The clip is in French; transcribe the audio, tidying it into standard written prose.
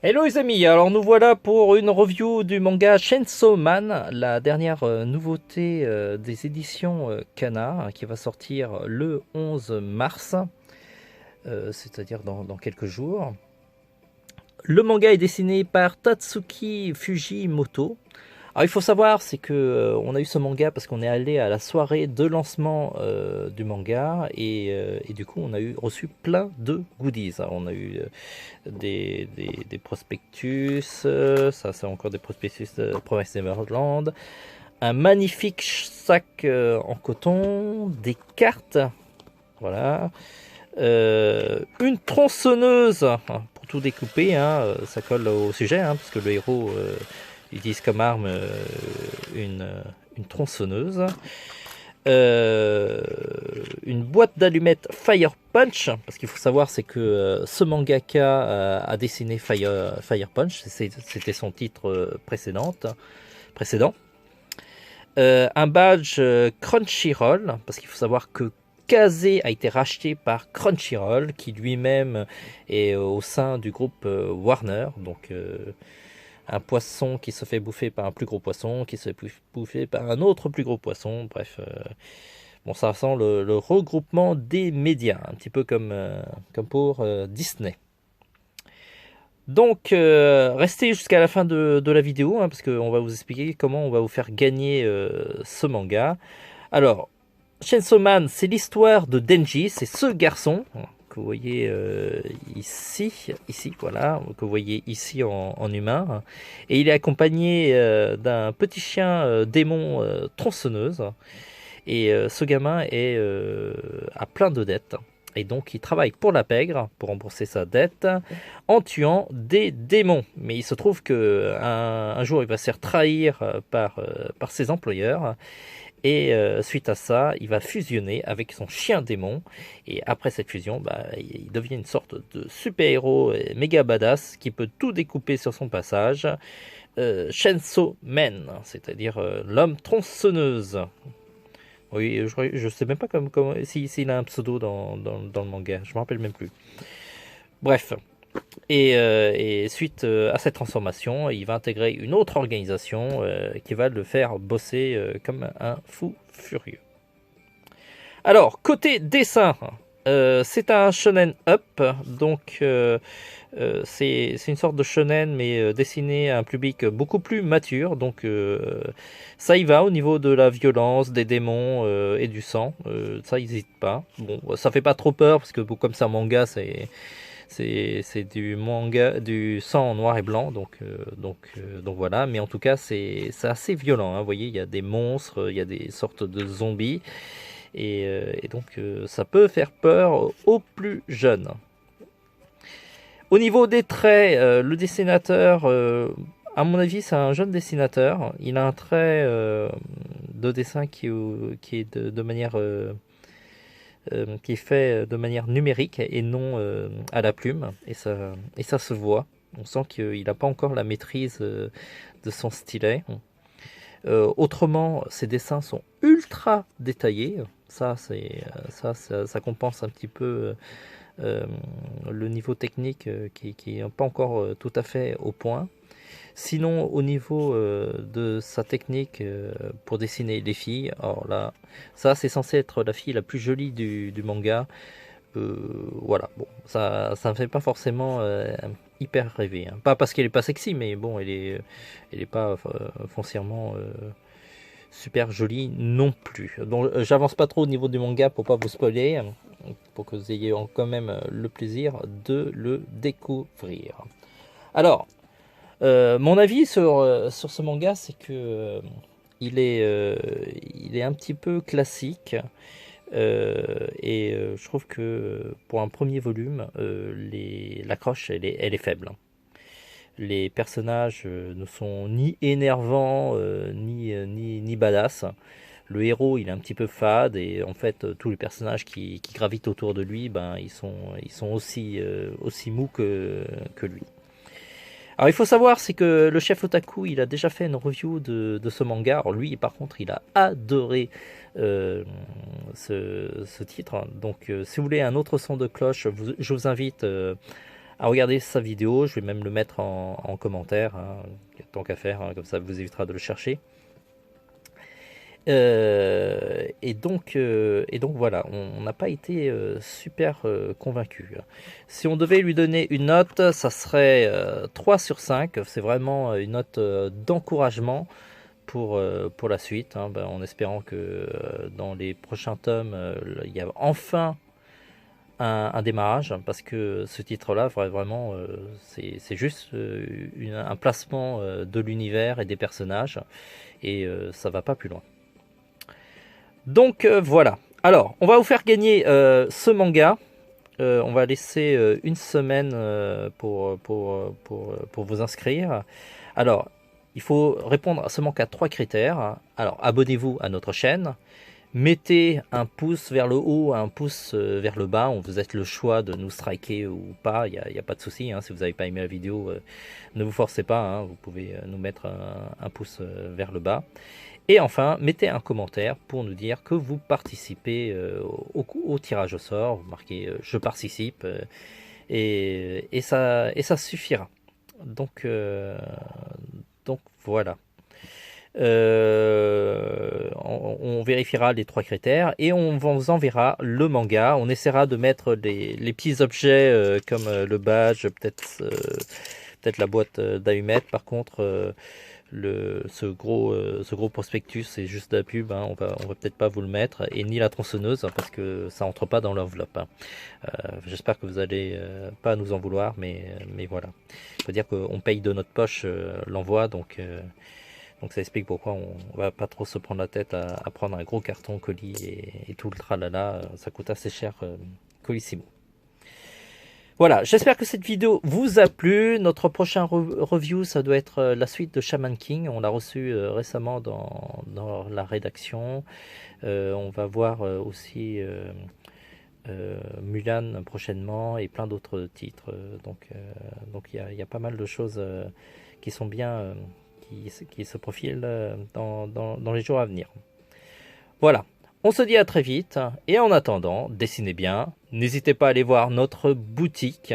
Hello les amis, alors nous voilà pour une review du manga Chainsaw Man, la dernière nouveauté des éditions Kana, qui va sortir le 11 mars, c'est-à-dire dans quelques jours. Le manga est dessiné par Tatsuki Fujimoto. Alors il faut savoir, c'est que on a eu ce manga parce qu'on est allé à la soirée de lancement du manga et du coup on a reçu plein de goodies. Alors, on a eu des prospectus, ça c'est encore des prospectus de Province Neverland, un magnifique sac en coton, des cartes, voilà, une tronçonneuse pour tout découper, hein, ça colle au sujet, hein, parce que le héros utilise comme arme une, une tronçonneuse. Une boîte d'allumettes Fire Punch, parce qu'il faut savoir c'est que ce mangaka a dessiné Fire Punch, c'était son titre précédent. Un badge Crunchyroll, parce qu'il faut savoir que Kazé a été racheté par Crunchyroll, qui lui-même est au sein du groupe Warner, donc un poisson qui se fait bouffer par un plus gros poisson, qui se fait bouffer par un autre plus gros poisson, bref. Bon, ça sent le regroupement des médias, un petit peu comme pour Disney. Donc, restez jusqu'à la fin de la vidéo, hein, parce qu'on va vous expliquer comment on va vous faire gagner ce manga. Alors, Chainsaw Man, c'est l'histoire de Denji, c'est ce garçon que vous voyez ici, voilà, que vous voyez ici en humain. Et il est accompagné d'un petit chien démon tronçonneuse. Et ce gamin a plein de dettes. Et donc il travaille pour la pègre, pour rembourser sa dette, en tuant des démons. Mais il se trouve que un jour il va se faire trahir par ses employeurs. Et suite à ça, il va fusionner avec son chien démon. Et après cette fusion, bah, il devient une sorte de super-héros méga badass qui peut tout découper sur son passage. Chainsaw Man, c'est-à-dire l'homme tronçonneuse. Oui, je sais même pas s'il a un pseudo dans le manga, je me rappelle même plus. Bref, et suite à cette transformation, il va intégrer une autre organisation qui va le faire bosser comme un fou furieux. Alors, côté dessin, c'est un shonen up, donc c'est une sorte de shonen mais dessiné à un public beaucoup plus mature, donc ça y va au niveau de la violence, des démons et du sang, ça n'hésite pas. Bon, ça fait pas trop peur parce que comme c'est un manga, c'est du manga, du sang en noir et blanc, donc voilà. Mais en tout cas, c'est assez violent, hein. Vous voyez, il y a des monstres, il y a des sortes de zombies. Et donc ça peut faire peur aux plus jeunes. Au niveau des traits, le dessinateur, à mon avis, c'est un jeune dessinateur. Il a un trait de dessin qui est de manière qui est fait de manière numérique et non à la plume. Et ça se voit. On sent qu'il n'a pas encore la maîtrise de son stylet. Autrement, ses dessins sont ultra détaillés. Ça compense un petit peu le niveau technique qui n'est pas encore tout à fait au point. Sinon, au niveau de sa technique pour dessiner les filles, alors là, ça c'est censé être la fille la plus jolie du manga. Voilà, bon, ça ne fait pas forcément hyper rêver, hein. Pas parce qu'elle est pas sexy, mais bon, elle est pas foncièrement super jolie non plus. Donc, j'avance pas trop au niveau du manga pour pas vous spoiler, pour que vous ayez quand même le plaisir de le découvrir. Alors, mon avis sur ce manga, c'est que il est un petit peu classique. Et je trouve que pour un premier volume, l'accroche elle est faible. Les personnages ne sont ni énervants ni badass. Le héros il est un petit peu fade et en fait tous les personnages qui gravitent autour de lui, ben ils sont aussi mous que lui. Alors il faut savoir, c'est que le chef Otaku, il a déjà fait une review de ce manga. Alors lui, par contre, il a adoré ce titre. Donc si vous voulez un autre son de cloche, je vous invite à regarder sa vidéo. Je vais même le mettre en commentaire, hein, tant qu'à faire, hein, comme ça vous évitera de le chercher. Et donc voilà, on n'a pas été super convaincu. Si on devait lui donner une note, ça serait 3 sur 5. C'est vraiment une note d'encouragement pour la suite, hein, en espérant que dans les prochains tomes, il y a enfin un démarrage, parce que ce titre-là, vraiment, c'est juste un placement de l'univers et des personnages, et ça va pas plus loin. Donc voilà. Alors, on va vous faire gagner ce manga. On va laisser une semaine pour vous inscrire. Alors, il faut répondre seulement qu'à 3 critères. Alors, abonnez-vous à notre chaîne. Mettez un pouce vers le haut, un pouce vers le bas. On vous êtes le choix de nous striker ou pas. Il n'y a pas de souci. Hein. Si vous n'avez pas aimé la vidéo, ne vous forcez pas. Hein. Vous pouvez nous mettre un pouce vers le bas. Et enfin, mettez un commentaire pour nous dire que vous participez au tirage au sort. Vous marquez je participe et ça suffira. Donc voilà. On vérifiera les 3 critères et on vous enverra le manga. On essaiera de mettre les petits objets comme le badge, peut-être la boîte d'allumettes. Par contre, ce gros prospectus, c'est juste de la pub, hein, on va peut-être pas vous le mettre, et ni la tronçonneuse, hein, parce que ça entre pas dans l'enveloppe. Hein. J'espère que vous allez pas nous en vouloir, mais voilà. Il faut dire qu'on paye de notre poche l'envoi, donc ça explique pourquoi on va pas trop se prendre la tête à prendre un gros carton colis et tout le tralala. Ça coûte assez cher Colissimo. Voilà, j'espère que cette vidéo vous a plu. Notre prochain review, ça doit être la suite de Shaman King. On l'a reçu récemment dans la rédaction. On va voir aussi Mulan prochainement et plein d'autres titres. Donc il y a pas mal de choses qui sont bien, qui se profilent dans les jours à venir. Voilà. On se dit à très vite, et en attendant, dessinez bien, n'hésitez pas à aller voir notre boutique